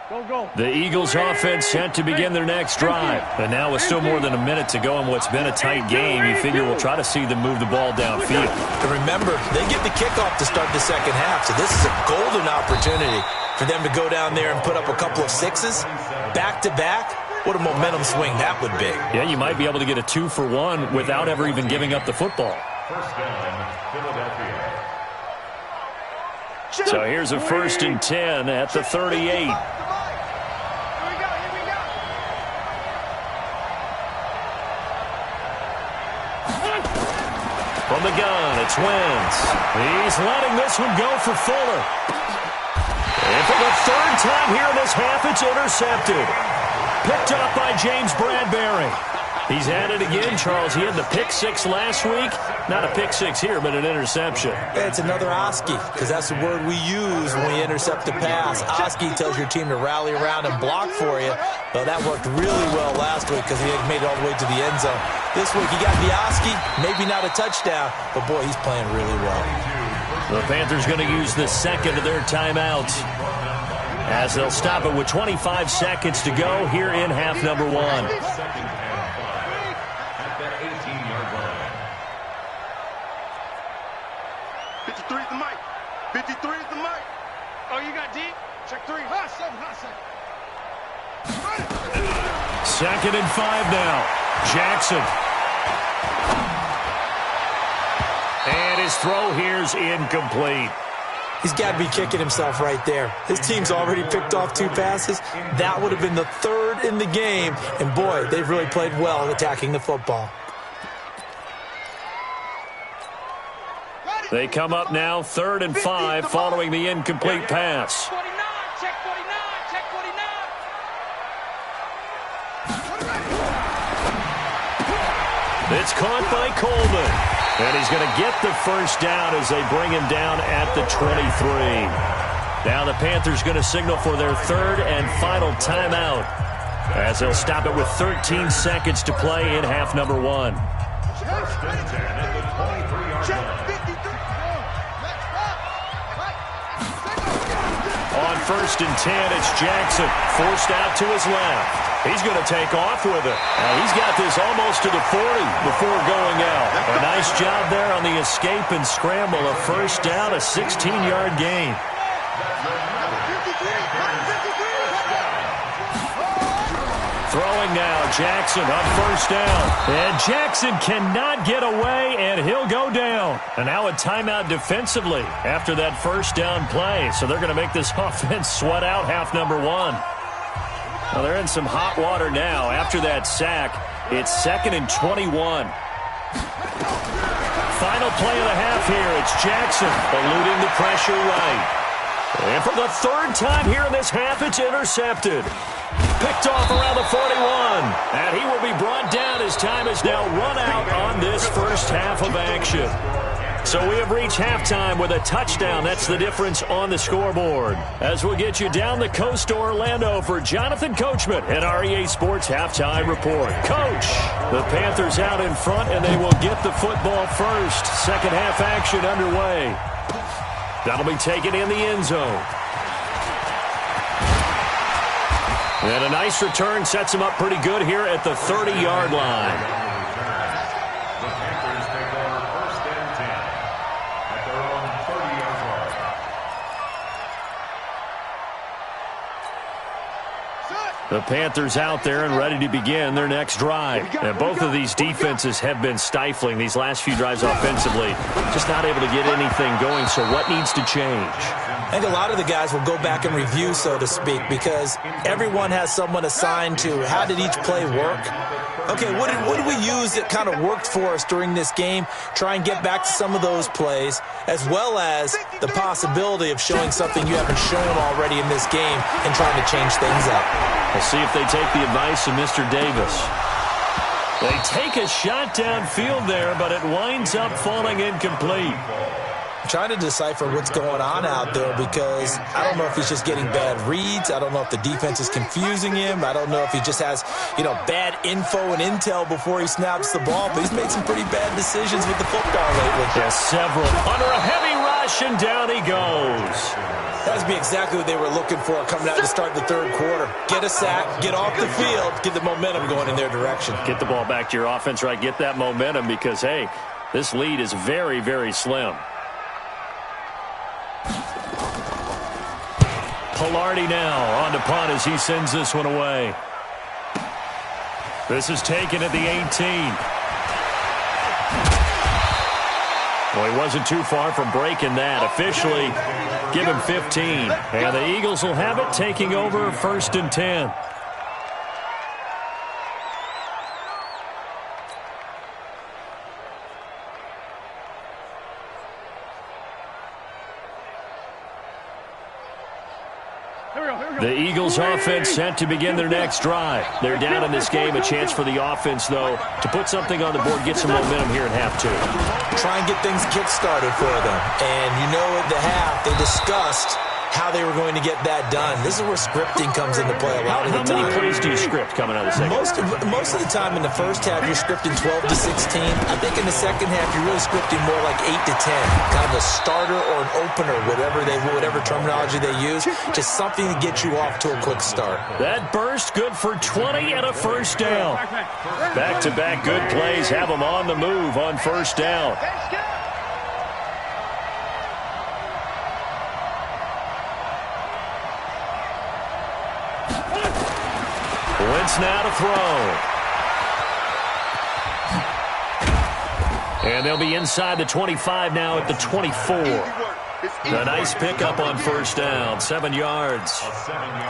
The Eagles offense set to begin their next drive. And now with still more than a minute to go in what's been a tight game, you figure we'll try to see them move the ball downfield. And remember, they get the kickoff to start the second half, so this is a golden opportunity for them to go down there and put up a couple of sixes back-to-back. What a momentum swing that would be. Yeah, you might be able to get a 2-for-1 without ever even giving up the football. First down, Philadelphia. So here's a 1st and 10 at the 38. From the gun, it's Wentz. He's letting this one go for Fuller. And for the 3rd time here in this half, it's intercepted. Picked up by James Bradbury. He's at it again, Charles. He had the pick 6 last week. Not a pick 6 here, but an interception. It's another Oski, because that's the word we use when we intercept a pass. Oski tells your team to rally around and block for you. Well, that worked really well last week because he made it all the way to the end zone. This week he got the Oski, maybe not a touchdown, but boy, he's playing really well. The Panthers going to use the second of their timeouts as they'll stop it with 25 seconds to go here in half number 1. Second and 5 now. Jackson. And his throw here's incomplete. He's got to be kicking himself right there. His team's already picked off 2 passes. That would have been the 3rd in the game. And boy, they've really played well attacking the football. They come up now 3rd and 5 following the incomplete pass. It's caught by Coleman. And he's going to get the first down as they bring him down at the 23. Now the Panthers going to signal for their 3rd and final timeout as they'll stop it with 13 seconds to play in half number 1. First and 10 at the 23-yard line. On 1st and 10, it's Jackson, forced out to his left. He's going to take off with it. He's got this almost to the 40 before going out. A nice job there on the escape and scramble. A first down, a 16-yard gain. Throwing now, Jackson on 1st down. And Jackson cannot get away, and he'll go down. And now a timeout defensively after that first down play. So they're going to make this offense sweat out half number 1. Well, they're in some hot water now. After that sack, it's 2nd and 21. Final play of the half here. It's Jackson eluding the pressure right. And for the 3rd time here in this half, it's intercepted. Picked off around the 41. And he will be brought down as time is now run out on this first half of action. So we have reached halftime with a touchdown. That's the difference on the scoreboard. As we'll get you down the coast to Orlando for Jonathan Coachman and our EA Sports Halftime Report. Coach, the Panthers out in front, and they will get the football first. Second half action underway. That'll be taken in the end zone. And a nice return sets him up pretty good here at the 30-yard line. The Panthers out there and ready to begin their next drive. And both of these defenses have been stifling these last few drives offensively. Just not able to get anything going, so what needs to change? I think a lot of the guys will go back and review, so to speak, because everyone has someone assigned to how did each play work. Okay, what did we use that kind of worked for us during this game? Try and get back to some of those plays, as well as the possibility of showing something you haven't shown already in this game and trying to change things up. We'll see if they take the advice of Mr. Davis. They take a shot downfield there, but it winds up falling incomplete. Trying to decipher what's going on out there because I don't know if he's just getting bad reads. I don't know if the defense is confusing him. I don't know if he just has, bad info and intel before he snaps the ball. But he's made some pretty bad decisions with the football lately. Yeah, several. Under a heavy rush, rush, and down he goes. That would be exactly what they were looking for coming out to start the third quarter. Get a sack, get off the field, get the momentum going in their direction. Get the ball back to your offense, right? Get that momentum because, hey, this lead is very, very slim. Pilardi now on to punt as he sends this one away. This is taken at the 18. Well, he wasn't too far from breaking that. Officially, give him 15. And the Eagles will have it, taking over 1st and 10. The Eagles offense set to begin their next drive. They're down in this game. A chance for the offense, though, to put something on the board, get some momentum here in half two. Try and get things kick-started for them. And you know at the half, they discussed how they were going to get that done. This is where scripting comes into play a lot of the time. How many plays do you script coming out of the second? Most of the time in the first half, you're scripting 12 to 16. I think in the second half, you're really scripting more like 8 to 10. Kind of a starter or an opener, whatever terminology they use. Just something to get you off to a quick start. That burst good for 20 and a first down. Back-to-back good plays have them on the move on first down. Wentz now to throw. And they'll be inside the 25 now at the 24. A nice pickup on first down, 7 yards.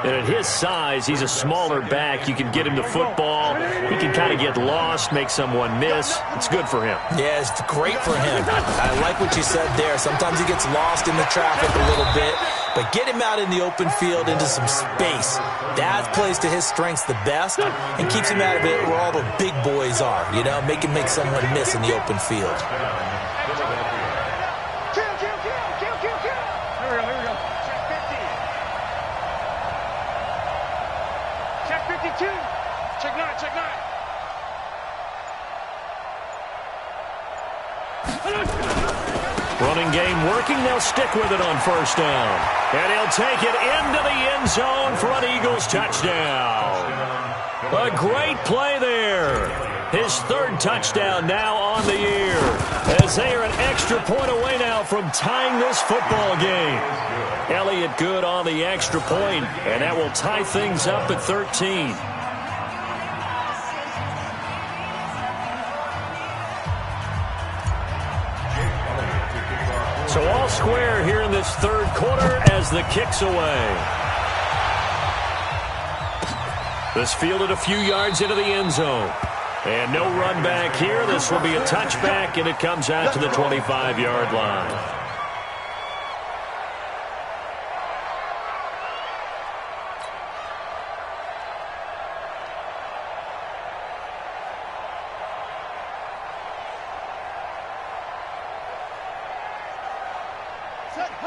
And at his size, he's a smaller back. You can get him the football. He can kind of get lost, make someone miss. It's good for him. Yeah, it's great for him. I like what you said there. Sometimes he gets lost in the traffic a little bit. But get him out in the open field into some space. That plays to his strengths the best and keeps him out of it where all the big boys are. You know, make him make someone miss in the open field. Running game working. They'll stick with it on first down. And he'll take it into the end zone for an Eagles touchdown. A great play there. His 3rd touchdown now on the year. As they are an extra point away now from tying this football game. Elliott good on the extra point, and that will tie things up at 13. So all square here in this 3rd quarter as the kick's away. This fielded a few yards into the end zone. And no run back here. This will be a touchback, and it comes out to the 25-yard line.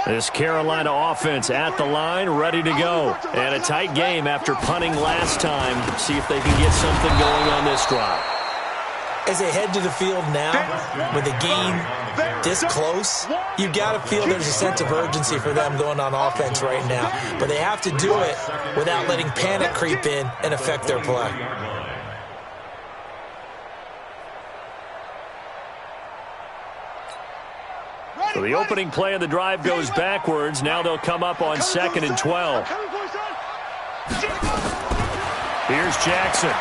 This Carolina offense at the line, ready to go. And a tight game after punting last time. See if they can get something going on this drive. As they head to the field now, with the game this close, you got to feel there's a sense of urgency for them going on offense right now. But they have to do it without letting panic creep in and affect their play. So the opening play of the drive goes backwards. Now they'll come up on 2nd and 12. Here's Jackson.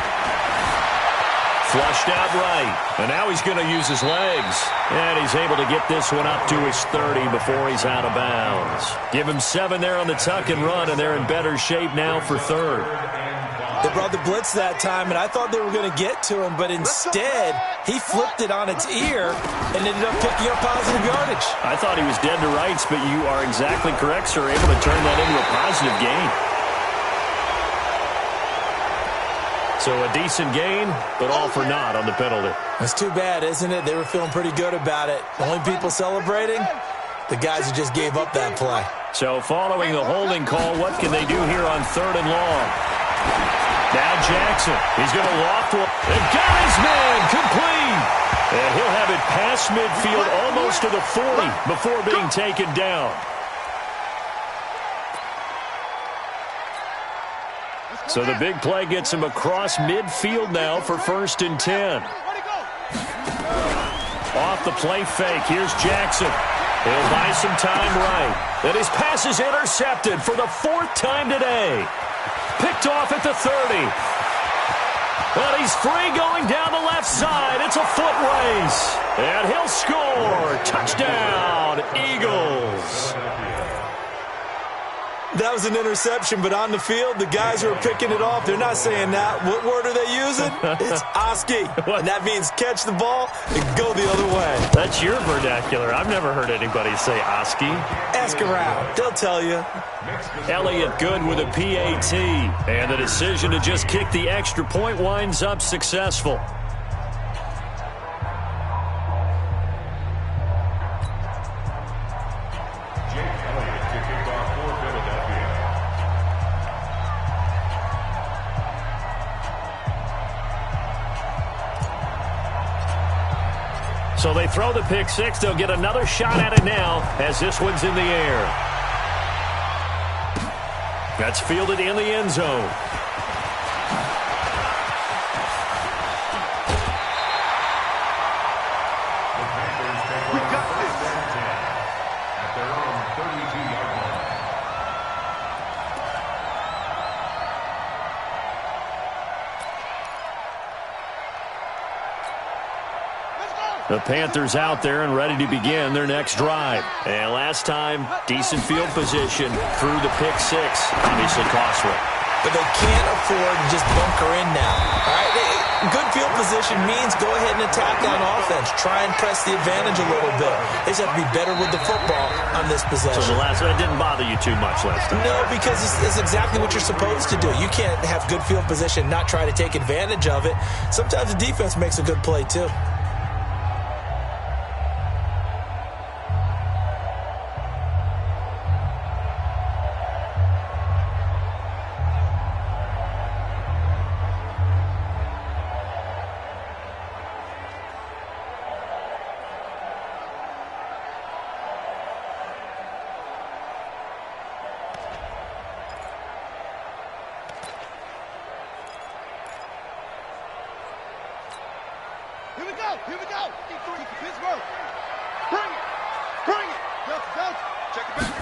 Flushed out right. And now he's going to use his legs. And he's able to get this one up to his 30 before he's out of bounds. Give him 7 there on the tuck and run, and they're in better shape now for 3rd. They brought the blitz that time, and I thought they were going to get to him, but instead, he flipped it on its ear and ended up picking up positive yardage. I thought he was dead to rights, but you are exactly correct, sir. Able to turn that into a positive gain. So a decent gain, but all for naught on the penalty. That's too bad, isn't it? They were feeling pretty good about it. The only people celebrating, the guys who just gave up that play. So following the holding call, what can they do here on 3rd and long? Now Jackson, he's going to walk to him. They've got his man complete. And he'll have it past midfield almost to the 40 before being taken down. So the big play gets him across midfield now for 1st and 10. Off the play fake, here's Jackson. He'll buy some time right. And his pass is intercepted for the 4th time today. Picked off at the 30. But he's free going down the left side. It's a foot race. And he'll score. Touchdown, Eagles. That was an interception, but on the field, the guys who are picking it off, they're not saying that. What word are they using? It's Oski. And that means catch the ball and go the other way. That's your vernacular. I've never heard anybody say Oski. Ask around. They'll tell you. Elliott good with a PAT. And the decision to just kick the extra point winds up successful. So they throw the pick six. They'll get another shot at it now as this one's in the air. That's fielded in the end zone. We got this. At their own 32-yard line. The Panthers out there and ready to begin their next drive. And last time, decent field position through the pick six. Obviously costly. But they can't afford to just bunker in now. All right? Good field position means go ahead and attack on offense. Try and press the advantage a little bit. They just have to be better with the football on this possession. So the last one didn't bother you too much last time? No, because it's exactly what you're supposed to do. You can't have good field position, not try to take advantage of it. Sometimes the defense makes a good play, too. Here we go. Pittsburgh. Bring it. Check it back.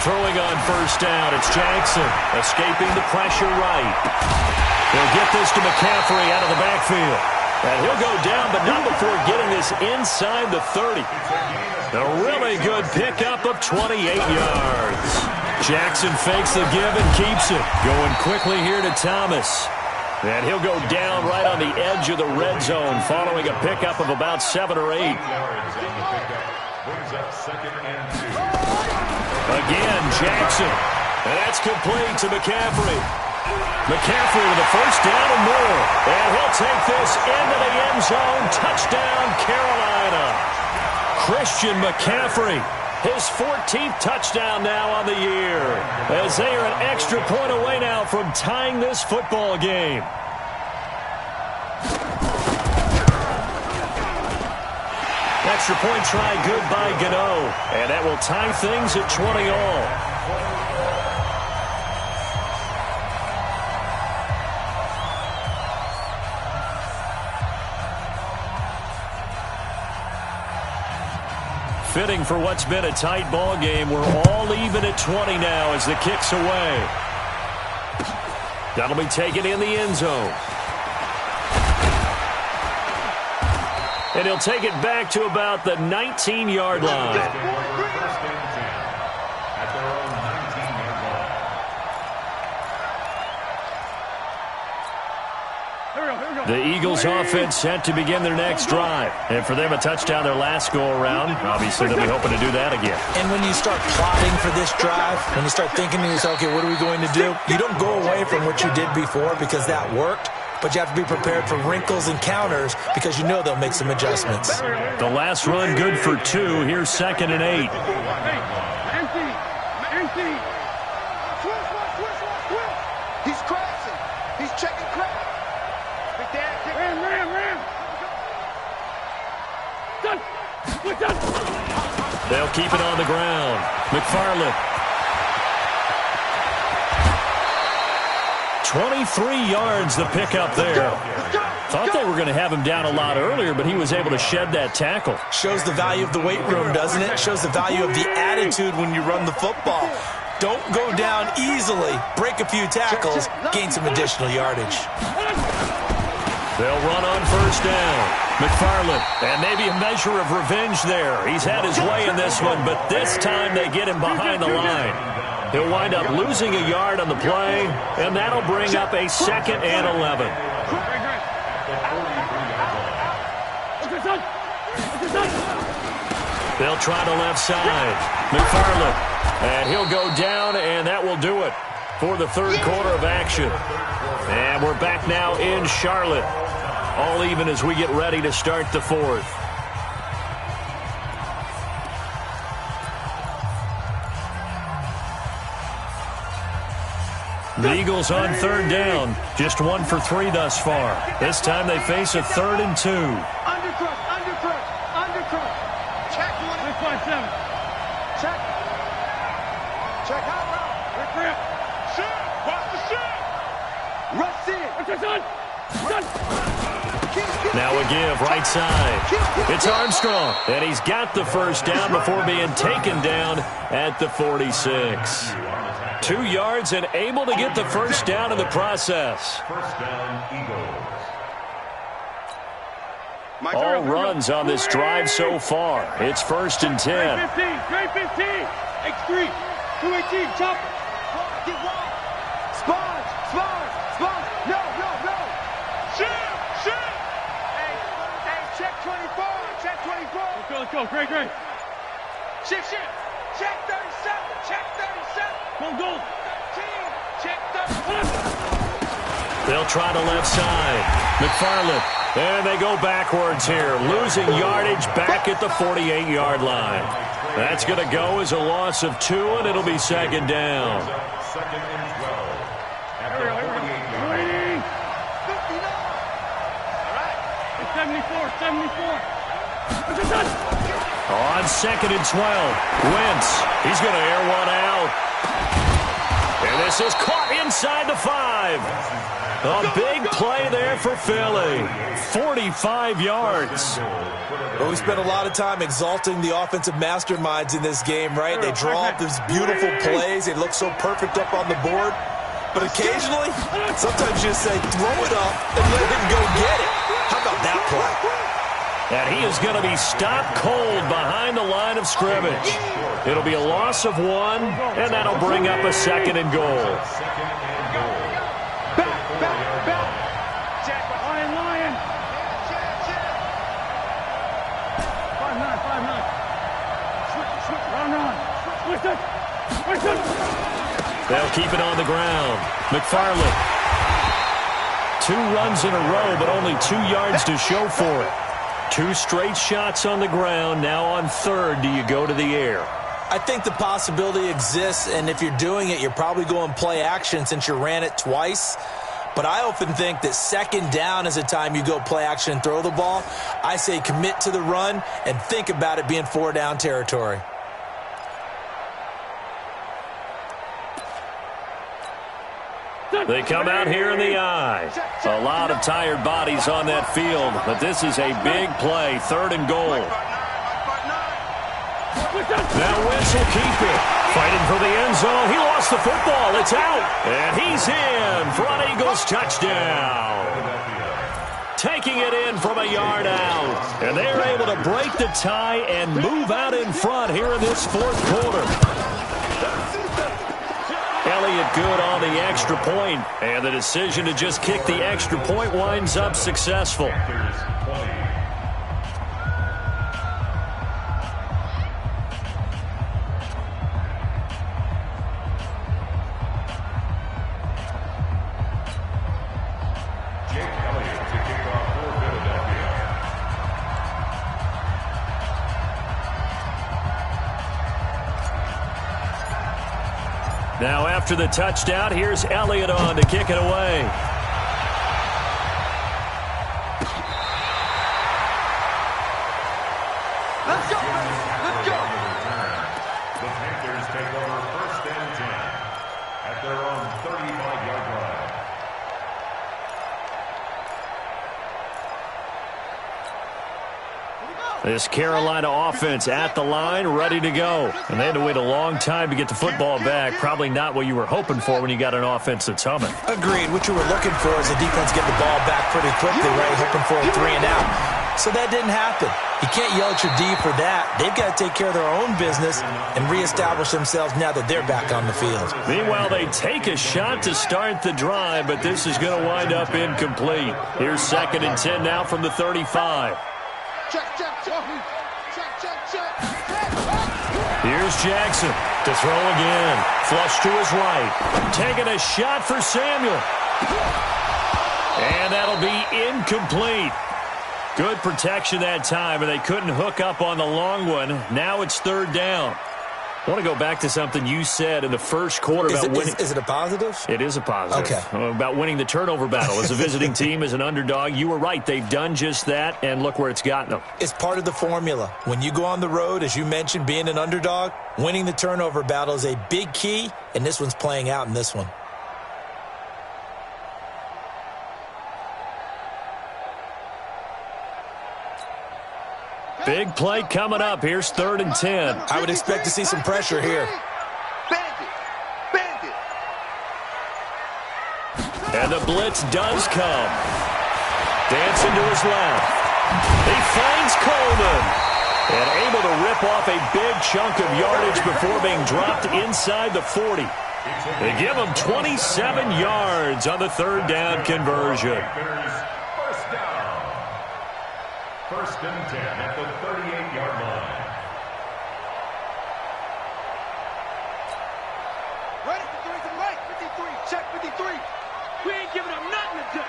Throwing on first down, it's Jackson, escaping the pressure right. He'll get this to McCaffrey out of the backfield. And he'll go down, but not before getting this inside the 30. A really good pickup of 28 yards. Jackson fakes the give and keeps it. Going quickly here to Thomas. And he'll go down right on the edge of the red zone following a pickup of about 7 or 8. Again, Jackson. And that's complete to McCaffrey. McCaffrey with a first down and more. And he'll take this into the end zone. Touchdown, Carolina. Christian McCaffrey. His 14th touchdown now on the year, as they are an extra point away now from tying this football game. Extra point try good by Gano, and that will tie things at 20 all. Fitting for what's been a tight ball game. We're all even at 20 now as the kick's away. That'll be taken in the end zone. And he'll take it back to about the 19-yard line. The Eagles offense set to begin their next drive. And for them, a touchdown their last go-around. Obviously, they'll be hoping to do that again. And when you start plotting for this drive, when you start thinking to yourself, okay, what are we going to do? You don't go away from what you did before because that worked. But you have to be prepared for wrinkles and counters because you know they'll make some adjustments. The last run good for 2. Here's 2nd and 8. He's crashing. He's checking crack. Ram. They'll keep it on the ground. McFarland. 23 yards the pickup there. Thought they were going to have him down a lot earlier, but he was able to shed that tackle. Shows the value of the weight room, doesn't it? Shows the value of the attitude when you run the football. Don't go down easily. Break a few tackles. Gain some additional yardage. They'll run on first down. McFarland, and maybe a measure of revenge there. He's had his way in this one, but this time they get him behind the line. He'll wind up losing a yard on the play, and that'll bring up a 2nd and 11. They'll try the left side. McFarland, and he'll go down, and that will do it for the third quarter of action. And we're back now in Charlotte. All even as we get ready to start the fourth. The Eagles on third down. Just 1 for 3 thus far. This time they face a 3rd and 2. Undercrush. Check 157. Check. Check out route. Grip. Shoot. Watch the shoot. Rush in. Now a give right side. It's Armstrong, and he's got the first down before being taken down at the 46. 2 yards and able to get the first down in the process. First down, Eagles. All runs on this drive so far. It's 1st and 10. 15. X3. 218. Chop. Get wide. Sponge. No. Shoot. Hey, check 24. Let's go. Great. Shift. Check 37. Go. 13. Check 30. They'll try the left side. McFarland. And they go backwards here. Losing yardage back at the 48-yard line. That's going to go as a loss of 2, and it'll be 2nd down. 2nd and 12. At the 48-yard line. 59. All right. 74. On 2nd and 12. Wentz. He's going to air one out. And this is caught inside the 5. A big play there for Philly. 45 yards. Well, we spent a lot of time exalting the offensive masterminds in this game, right? They draw up these beautiful plays. They look so perfect up on the board. But occasionally, sometimes you just say, throw it up and let him go get it. How about that play? And he is going to be stopped cold behind the line of scrimmage. It'll be a loss of 1, and that'll bring up a 2nd and goal. Back. Check. Lion. 5-9. Switch it. They'll keep it on the ground. McFarland. 2 runs in a row, but only 2 yards to show for it. 2 straight shots on the ground. Now on 3rd, do you go to the air? I think the possibility exists, and if you're doing it, you're probably going play action since you ran it twice. But I often think that 2nd down is a time you go play action and throw the ball. I say commit to the run and think about it being 4-down territory. They come out here in the eye. A lot of tired bodies on that field, but this is a big play. 3rd and goal. Now Wentz will keep it. Fighting for the end zone. He lost the football. It's out. And he's in for an Eagles touchdown. Taking it in from a yard out. And they're able to break the tie and move out in front here in this 4th quarter. Elliott good on the extra point, and the decision to just kick the extra point winds up successful. Now after the touchdown, here's Elliott on to kick it away. Let's go. at their own 35-yard line. This Carolina offense at the line, ready to go. And they had to wait a long time to get the football back. Probably not what you were hoping for when you got an offense that's humming. Agreed. What you were looking for is the defense getting the ball back pretty quickly, right? Hoping for a 3 and out. So that didn't happen. You can't yell at your D for that. They've got to take care of their own business and reestablish themselves now that they're back on the field. Meanwhile, they take a shot to start the drive, but this is going to wind up incomplete. Here's 2nd and 10 now from the 35. Here's Jackson to throw again. Flush to his right. Taking a shot for Samuel. And that'll be incomplete. Good protection that time, and they couldn't hook up on the long one. Now it's 3rd down. I want to go back to something you said in the first quarter about winning. Is it a positive? It is a positive. Okay. About winning the turnover battle as a visiting team, as an underdog. You were right. They've done just that, and look where it's gotten them. It's part of the formula. When you go on the road, as you mentioned, being an underdog, winning the turnover battle is a big key, and this one's playing out in this one. Big play coming up. Here's 3rd and 10. I would expect to see some pressure here. And the blitz does come. Dancing to his left. He finds Coleman. And able to rip off a big chunk of yardage before being dropped inside the 40. They give him 27 yards on the 3rd down conversion. First and 10 at the 38-yard line. Ready for 3 to the right. 53. Check 53. We ain't giving them nothing to do.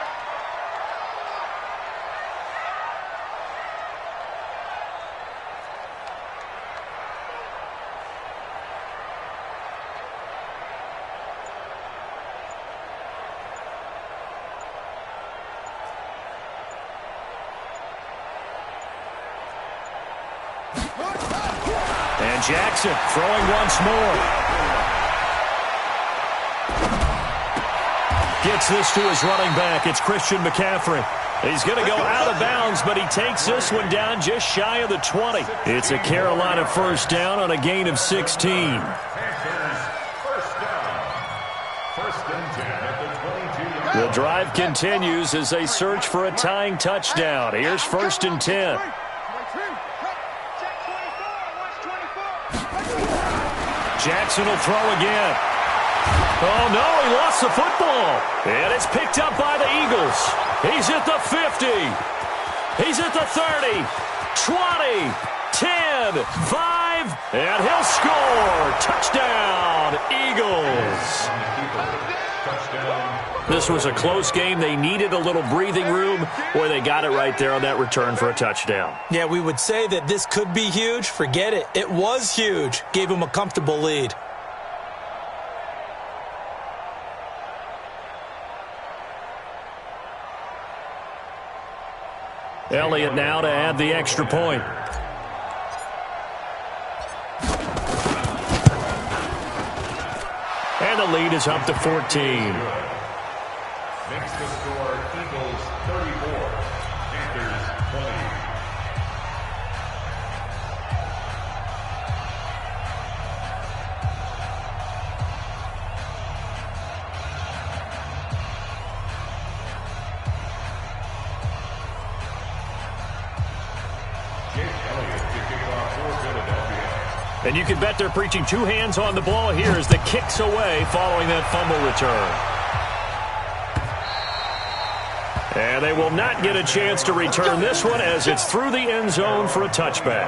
And Jackson throwing once more. Gets this to his running back. It's Christian McCaffrey. He's going to go out of bounds, but he takes this one down just shy of the 20. It's a Carolina 1st down on a gain of 16. The drive continues as they search for a tying touchdown. Here's 1st and 10. Jackson will throw again. Oh, no, he lost the football. And it's picked up by the Eagles. He's at the 50. He's at the 30, 20, 10, 5, and he'll score. Touchdown, Eagles. This was a close game. They needed a little breathing room. Boy, they got it right there on that return for a touchdown. Yeah, we would say that this could be huge. Forget it. It was huge. Gave them a comfortable lead. Elliott now to add the extra point. And the lead is up to 14. Makes the score Eagles 34, Panthers 20. Jake Elliott to kick off for Philadelphia. And you can bet they're preaching 2 hands on the ball here as the kick's away following that fumble return. And they will not get a chance to return this one as it's through the end zone for a touchback.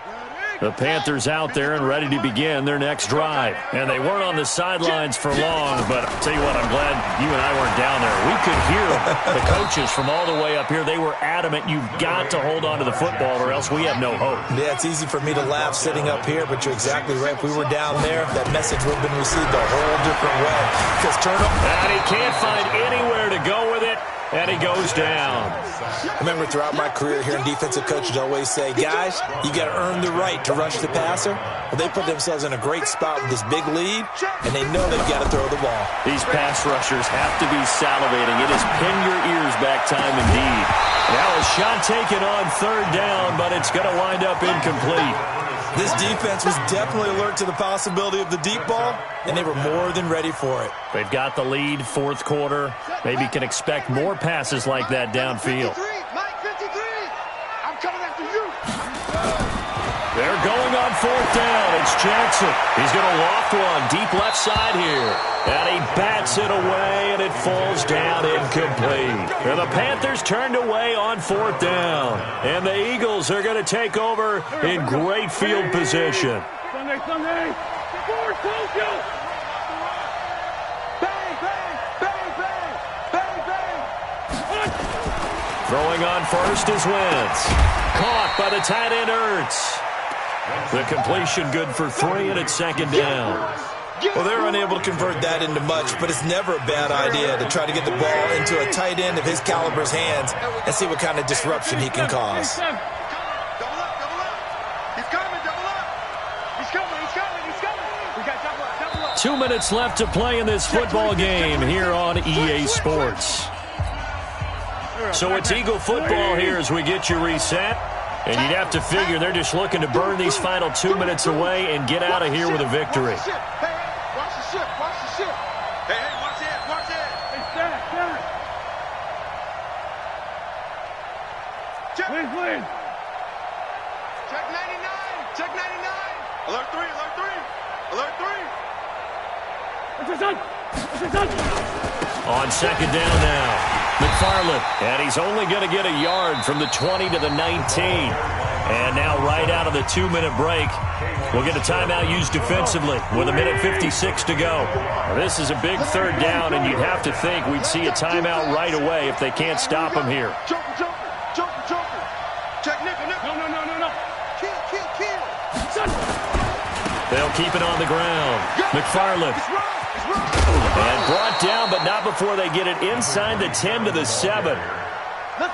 Ready? The Panthers out there and ready to begin their next drive. And they weren't on the sidelines for long, but I'll tell you what, I'm glad you and I weren't down there. We could hear the coaches from all the way up here. They were adamant, you've got to hold on to the football or else we have no hope. Yeah, it's easy for me to laugh sitting up here, but you're exactly right. If we were down there, that message would have been received a whole different way. Because turnover. And he can't find anywhere to go with it. And he goes down. I remember throughout my career hearing defensive coaches always say, guys, you got to earn the right to rush the passer. Well, they put themselves in a great spot with this big lead, and they know they've got to throw the ball. These pass rushers have to be salivating. It is pin your ears back time indeed. Now a shot taken on third down, but it's going to wind up incomplete. This defense was definitely alert to the possibility of the deep ball, and they were more than ready for it. They've got the lead, fourth quarter. Maybe can expect more passes like that downfield. Mike 53, I'm coming after you. They're going on fourth down. It's Jackson. He's going to loft one deep left side here. And he bats it away, and it falls down incomplete. And the Panthers turned away on fourth down. And the Eagles are going to take over in great field position. Sunday. Forward, close you. Bang, bang, bang, bang, bang, bang. Throwing on first is Wentz. Caught by the tight end Ertz. The completion good for 3, and it's second down. Well, they're unable to convert that into much, but it's never a bad idea to try to get the ball into a tight end of his caliber's hands and see what kind of disruption he can cause. Double up. He's coming, double up. He's coming. We got double up. 2 minutes left to play in this football game here on EA Sports. So it's Eagle football here as we get you reset. And you'd have to figure they're just looking to burn these final 2 minutes away and get out of here with a victory. Watch the ship. Hey, watch it. Hey, stand. Please. Check 99. Alert 3. On second down now. McFarland, and he's only going to get a yard from the 20 to the 19. And now right out of the 2-minute break, we'll get a timeout used defensively with 1:56 to go. This is a big third down, and you'd have to think we'd see a timeout right away if they can't stop him here. Joker. Check Nick. No. Kill. They'll keep it on the ground. McFarland. And brought down, but not before they get it inside the 10 to the 7.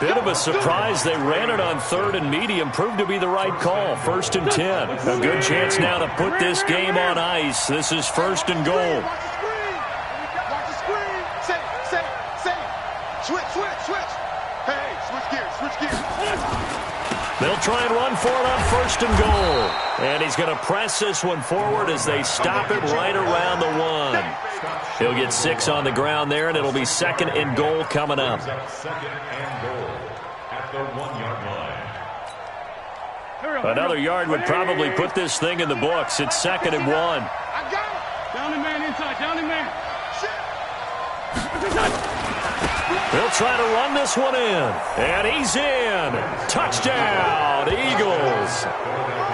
Bit of a surprise. They ran it on third and medium. Proved to be the right call. 1st and 10. A good chance now to put this game on ice. This is 1st and goal. Watch the screen. Say. Switch. Hey, switch gears. They'll try and run for it on 1st and goal. And he's going to press this one forward as they stop it right around the 1. He'll get 6 on the ground there, and it'll be 2nd and goal coming up. 2nd and goal at the 1-yard line. Another yard would probably put this thing in the books. It's 2nd and 1. I got it. Down the man inside. They'll try to run this one in. And he's in. Touchdown, Eagles.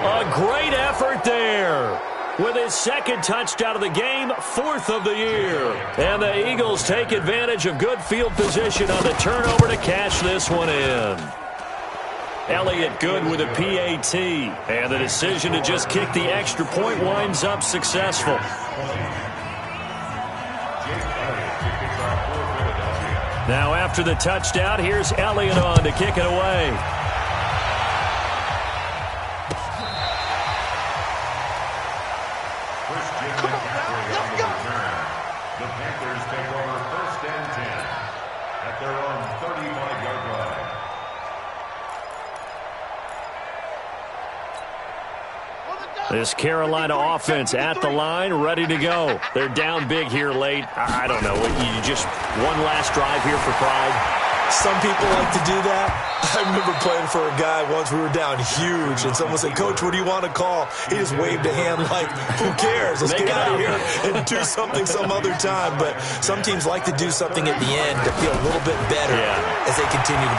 A great effort there. With his 2nd touchdown of the game, 4th of the year. And the Eagles take advantage of good field position on the turnover to cash this one in. Elliott good with a PAT. And the decision to just kick the extra point winds up successful. Now after the touchdown, here's Elliott on to kick it away. The Panthers take over 1st and 10 at their own 35-yard line. This Carolina offense at the line, ready to go. They're down big here late. I don't know. You just one last drive here for pride. Some people like to do that. I remember playing for a guy once. We were down huge, and someone said, "Coach, what do you want to call?" He just waved a hand like, "Who cares? Let's get out of here and do something some other time." But some teams like to do something at the end to feel a little bit better as they continue to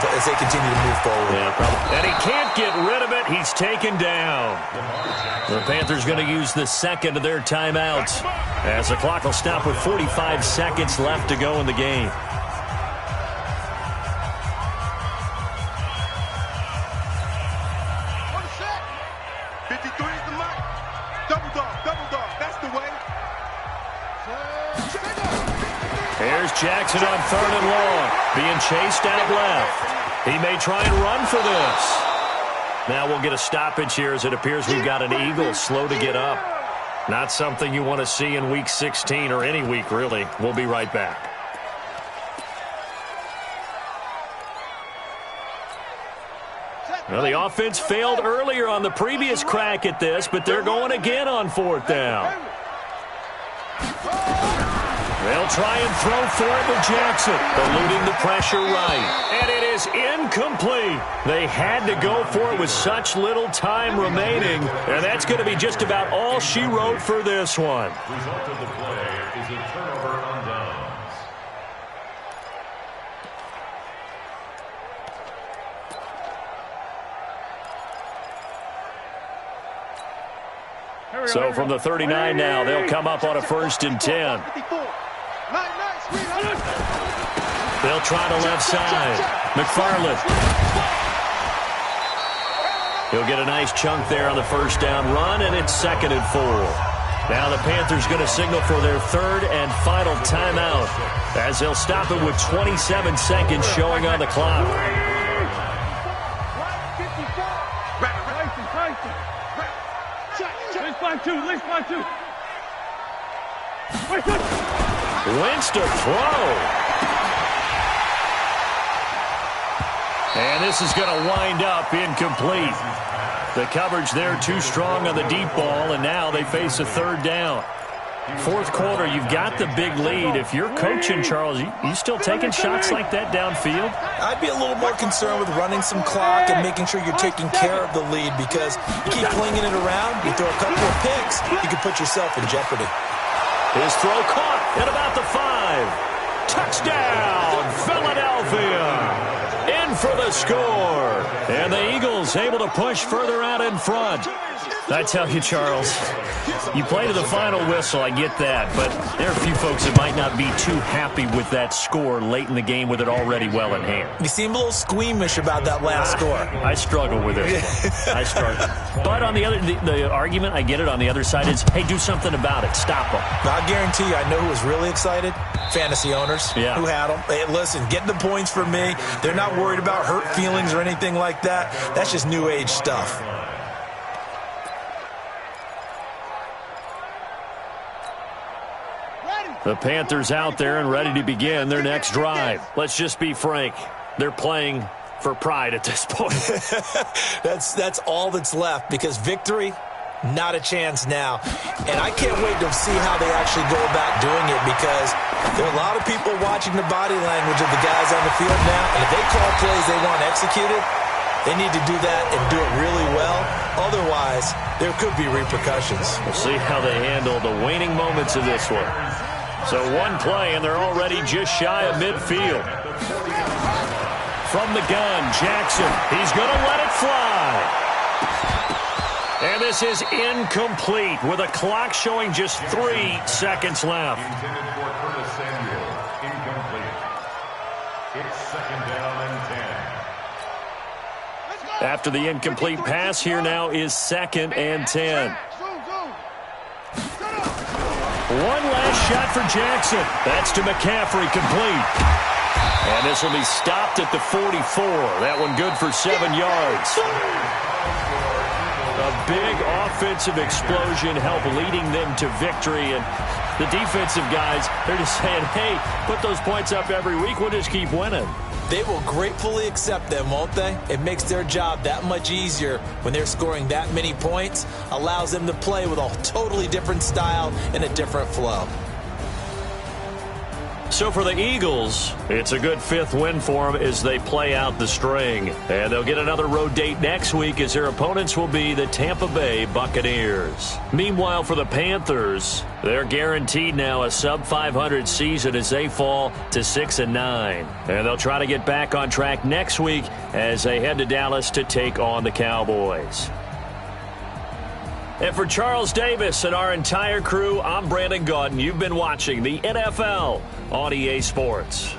move forward. Yeah, probably. And he can't get rid of it. He's taken down. The Panthers going to use the second of their timeouts as the clock will stop with 45 seconds left to go in the game. Here's Jackson on 3rd and long, being chased out left. He may try and run for this. Now we'll get a stoppage here as it appears we've got an Eagle slow to get up. Not something you want to see in Week 16 or any week, really. We'll be right back. Well, the offense failed earlier on the previous crack at this, but they're going again on 4th down. They'll try and throw for it with Jackson, eluding the pressure right. And it is incomplete. They had to go for it with such little time remaining, and that's going to be just about all she wrote for this one. Result of the play is a turnover on downs. So from the 39 now, they'll come up on a 1st and 10. They'll try the left side. McFarland. He'll get a nice chunk there on the 1st down run, and it's 2nd and 4. Now the Panthers going to signal for their 3rd and final timeout as they'll stop it with 27 seconds showing on the clock. Wentz to throw. And this is going to wind up incomplete. The coverage there too strong on the deep ball, and now they face a 3rd down. 4th quarter, you've got the big lead. If you're coaching, Charles, you still taking shots like that downfield? I'd be a little more concerned with running some clock and making sure you're taking care of the lead, because you keep flinging it around, you throw a couple of picks, you can put yourself in jeopardy. His throw caught at about the 5. Touchdown, Philadelphia! In for the score. And the Eagles able to push further out in front. I tell you, Charles, you play to the final whistle, I get that, but there are a few folks that might not be too happy with that score late in the game with it already well in hand. You seem a little squeamish about that last score. I struggle with it. I struggle. But on the other, the argument, I get it, on the other side is, hey, do something about it. Stop them. I guarantee you, I know who was really excited. Fantasy owners who had them. Hey, listen, getting the points for me. They're not worried about hurt feelings or anything like that. That's just new age stuff. The Panthers out there and ready to begin their next drive. Let's just be frank. They're playing for pride at this point. That's all that's left, because victory, not a chance now. And I can't wait to see how they actually go about doing it, because there are a lot of people watching the body language of the guys on the field now. And if they call plays they want executed, they need to do that and do it really well. Otherwise, there could be repercussions. We'll see how they handle the waning moments of this one. So one play, and they're already just shy of midfield. From the gun, Jackson. He's going to let it fly. And this is incomplete with a clock showing just 3 seconds left. Intended for Curtis Samuel. Incomplete. It's 2nd down and 10. After the incomplete pass, here now is 2nd and 10. One last shot for Jackson. That's to McCaffrey, complete. And this will be stopped at the 44. That one good for 7 yards. A big offensive explosion helped leading them to victory. And the defensive guys, they're just saying, hey, put those points up every week. We'll just keep winning. They will gratefully accept them, won't they? It makes their job that much easier when they're scoring that many points. Allows them to play with a totally different style and a different flow. So for the Eagles, it's a good 5th win for them as they play out the string. And they'll get another road date next week as their opponents will be the Tampa Bay Buccaneers. Meanwhile, for the Panthers, they're guaranteed now a sub-500 season as they fall to 6-9. And they'll try to get back on track next week as they head to Dallas to take on the Cowboys. And for Charles Davis and our entire crew, I'm Brandon Gaudin. You've been watching the NFL on EA Sports.